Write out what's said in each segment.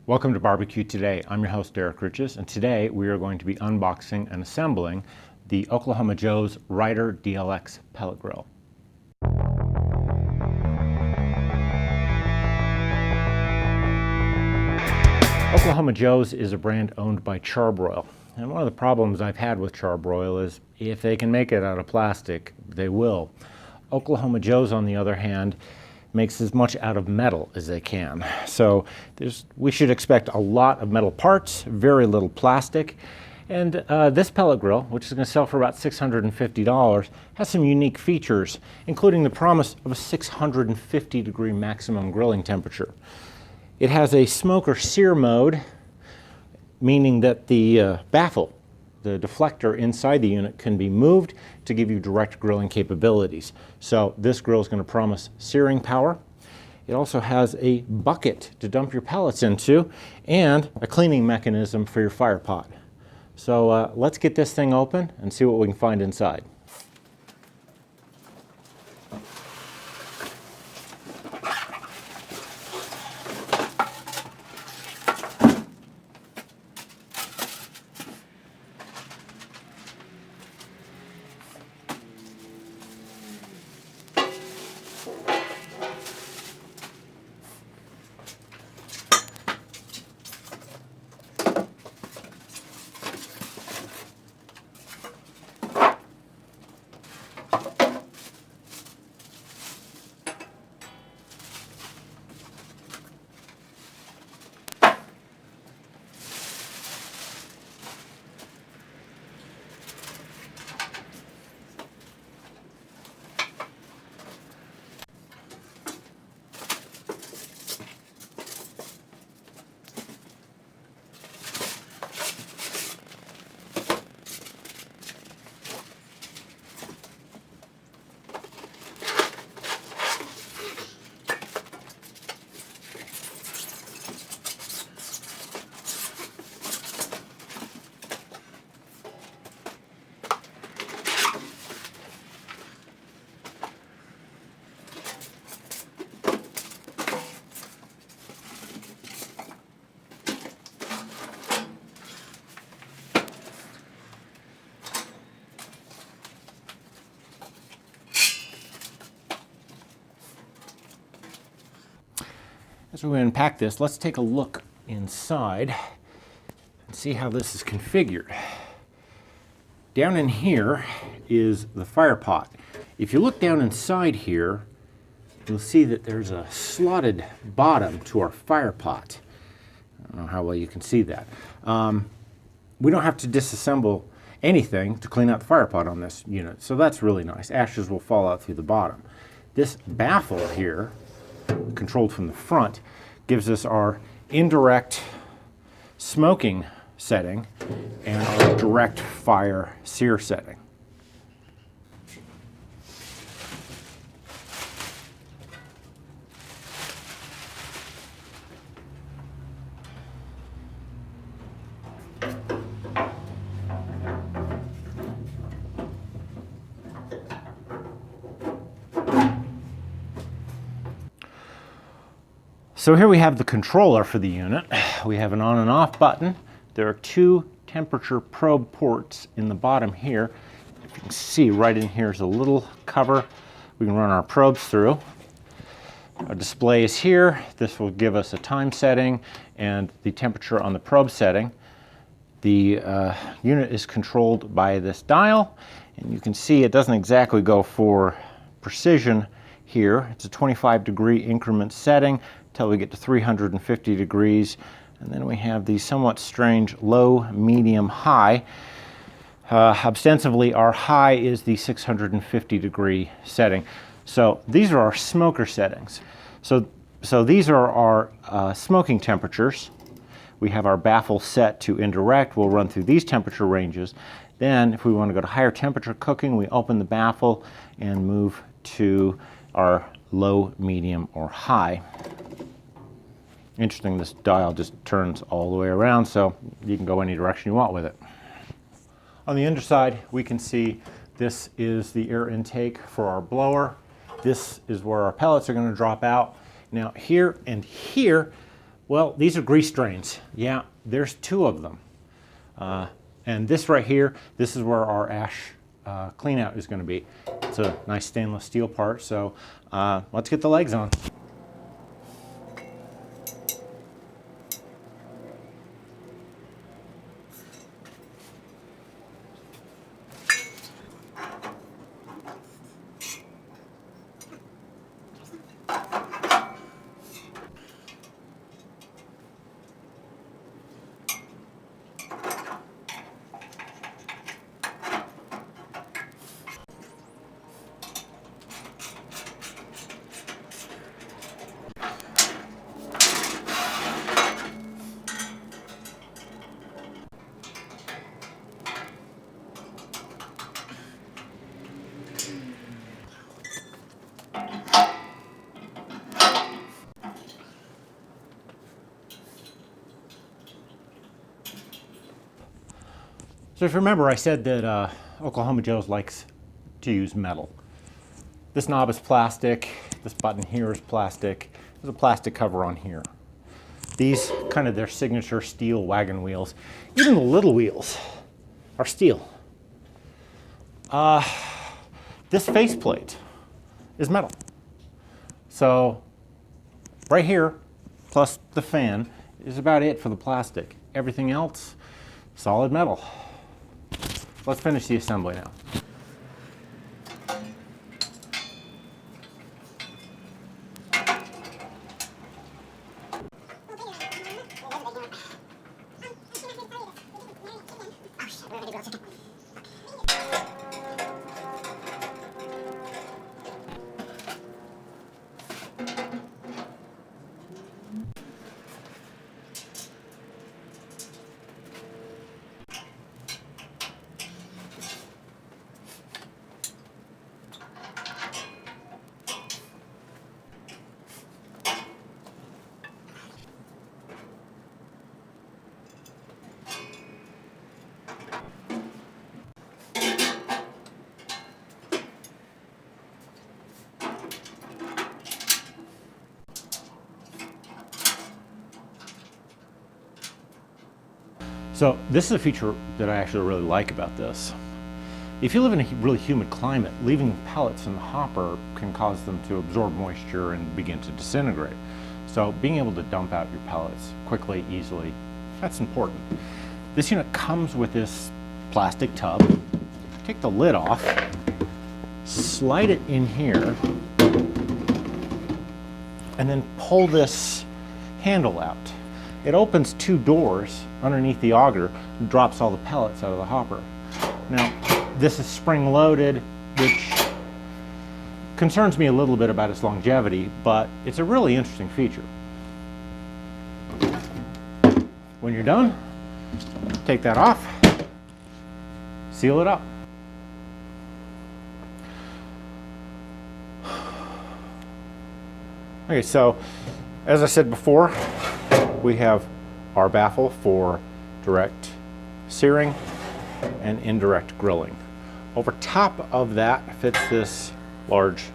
Welcome to Barbecue Today. I'm your host, Derek Riches, and today we are going to be unboxing and assembling the Oklahoma Joe's Rider DLX Pellet Grill. Oklahoma Joe's is a brand owned by Charbroil, and one of the problems I've had with Charbroil is if they can make it out of plastic, they will. Oklahoma Joe's, on the other hand, makes as much out of metal as they can. So we should expect a lot of metal parts, very little plastic. And this pellet grill, which is going to sell for about $650, has some unique features, including the promise of a 650-degree maximum grilling temperature. It has a smoker sear mode, meaning that the baffle, the deflector inside the unit, can be moved to give you direct grilling capabilities. So this grill is going to promise searing power. It also has a bucket to dump your pellets into and a cleaning mechanism for your fire pot. So let's get this thing open and see what we can find inside. As we unpack this, let's take a look inside and see how this is configured. Down in here is the fire pot. If you look down inside here, you'll see that there's a slotted bottom to our fire pot. I don't know how well you can see that. We don't have to disassemble anything to clean out the fire pot on this unit, so that's really nice. Ashes will fall out through the bottom. This baffle here, controlled from the front, gives us our indirect smoking setting and our direct fire sear setting. So here we have the controller for the unit. We have an on and off button. There are two temperature probe ports in the bottom here. If you can see, right in here is a little cover we can run our probes through. Our display is here. This will give us a time setting and the temperature on the probe setting. The unit is controlled by this dial, and you can see it doesn't exactly go for precision here. It's a 25-degree increment setting until we get to 350 degrees. And then we have the somewhat strange low, medium, high. Ostensibly, our high is the 650-degree setting. So these are our smoker settings. So these are our smoking temperatures. We have our baffle set to indirect. We'll run through these temperature ranges. Then, if we want to go to higher temperature cooking, we open the baffle and move to our low, medium, or high. Interesting, this dial just turns all the way around, so you can go any direction you want with it. On the underside, we can see this is the air intake for our blower. This is where our pellets are going to drop out. Now here and here, Well, these are grease drains. Yeah, there's 2 of them. And this right here, this is where our ash clean out is going to be. It's a nice stainless steel part, so let's get the legs on. So if you remember, I said that Oklahoma Joe's likes to use metal. This knob is plastic, this button here is plastic, there's a plastic cover on here. These, kind of their signature steel wagon wheels, even the little wheels are steel. This faceplate is metal. So right here, plus the fan, is about it for the plastic. Everything else, solid metal. Let's finish the assembly now. So this is a feature that I actually really like about this. If you live in a really humid climate, leaving pellets in the hopper can cause them to absorb moisture and begin to disintegrate. So being able to dump out your pellets quickly, easily, that's important. This unit comes with this plastic tub. Take the lid off, slide it in here, and then pull this handle out. It opens 2 doors underneath the auger and drops all the pellets out of the hopper. Now, this is spring-loaded, which concerns me a little bit about its longevity, but it's a really interesting feature. When you're done, take that off, seal it up. Okay, so as I said before, we have our baffle for direct searing and indirect grilling. Over top of that fits this large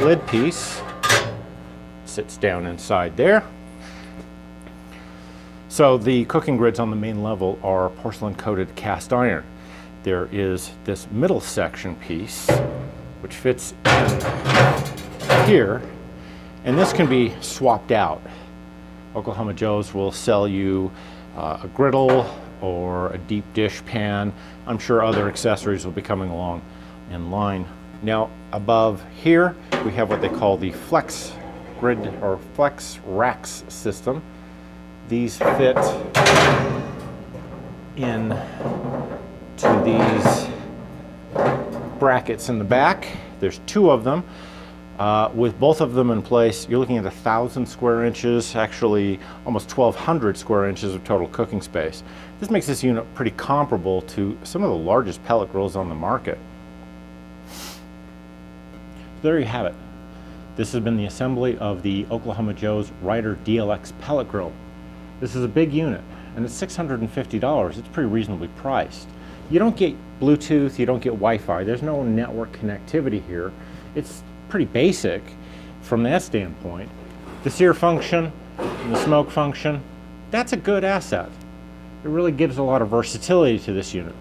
lid piece. Sits down inside there. So the cooking grids on the main level are porcelain coated cast iron. There is this middle section piece which fits in here, and this can be swapped out. Oklahoma Joe's will sell you a griddle or a deep dish pan. I'm sure other accessories will be coming along in line. Now above here we have what they call the flex grid or flex racks system. These fit in to these brackets in the back. There's 2 of them. With both of them in place, you're looking at 1,000 square inches, actually almost 1,200 square inches of total cooking space. This makes this unit pretty comparable to some of the largest pellet grills on the market. There you have it. This has been the assembly of the Oklahoma Joe's Rider DLX pellet grill. This is a big unit, and it's $650. It's pretty reasonably priced. You don't get Bluetooth, you don't get Wi-Fi. There's no network connectivity here. It's pretty basic from that standpoint. The sear function and the smoke function, that's a good asset. It really gives a lot of versatility to this unit.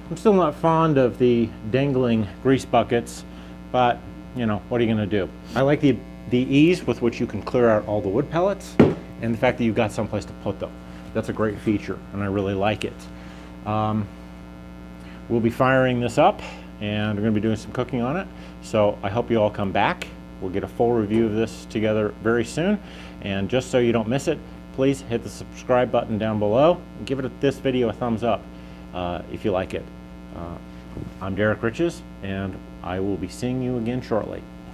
I'm still not fond of the dangling grease buckets, but you know, what are you going to do? I like the ease with which you can clear out all the wood pellets and the fact that you've got someplace to put them. That's a great feature and I really like it. We'll be firing this up and we're going to be doing some cooking on it. So I hope you all come back. We'll get a full review of this together very soon. And just so you don't miss it, please hit the subscribe button down below and give this video a thumbs up if you like it. I'm Derek Riches, and I will be seeing you again shortly.